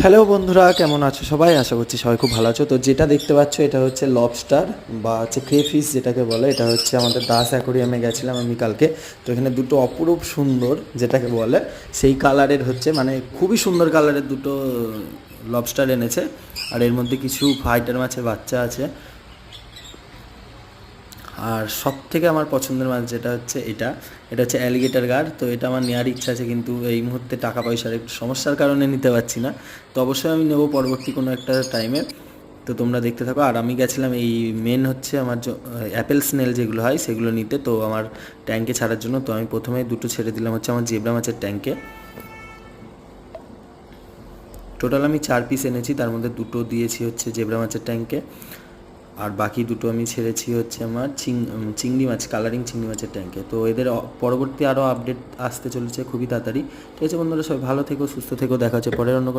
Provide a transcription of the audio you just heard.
Hello বন্ধুরা, কেমন আছো সবাই? আশা করছি সবাই খুব ভালো আছো। তো যেটা দেখতে পাচ্ছ এটা হচ্ছে লবস্টার বা হচ্ছে ক্রেফিশ যেটাকে বলে। এটা হচ্ছে আমাদের দাস অ্যাকোরিয়ামে গেছিলাম আমি কালকে। তো এখানে দুটো অপরূপ সুন্দর যেটাকে বলে সেই কালারের হচ্ছে, মানে খুবই সুন্দর কালারের দুটো লবস্টার এনেছে। আর এর মধ্যে কিছু ফাইটার মাছের বাচ্চা আছে। আর সব থেকে আমার পছন্দের মাছ যেটা হচ্ছে এটা এটা হচ্ছে অ্যালিগেটর গার। তো এটা আমার নেওয়ার ইচ্ছা আছে, কিন্তু এই মুহূর্তে টাকা পয়সার একটু সমস্যার কারণে নিতে পারছি না। তো অবশ্যই আমি নেবো পরবর্তী কোনো একটা টাইমে। তো তোমরা দেখতে থাকো। আর আমি গেছিলাম এই মেন হচ্ছে আমার অ্যাপেল স্নেল যেগুলো হয় সেগুলো নিতে, তো আমার ট্যাঙ্কে ছাড়ার জন্য। তো আমি প্রথমে দুটো ছেড়ে দিলাম হচ্ছে আমার জেব্রা মাছের ট্যাঙ্কে। টোটাল আমি 4 পিস এনেছি, তার মধ্যে দুটো দিয়েছি হচ্ছে জেব্রা মাছের ট্যাঙ্কে, আর বাকি দুটো আমি ছেড়েছি হচ্ছে আমার চিংড়ি মাছ, কালারিং চিংড়ি মাছের ট্যাঙ্কে। তো এদের পরবর্তী আরও আপডেট আসতে চলেছে খুবই তাড়াতাড়ি। ঠিক আছে বন্ধুরা, সবাই ভালো থেকো, সুস্থ থেকো, দেখা হচ্ছে পরের অন্য কোনো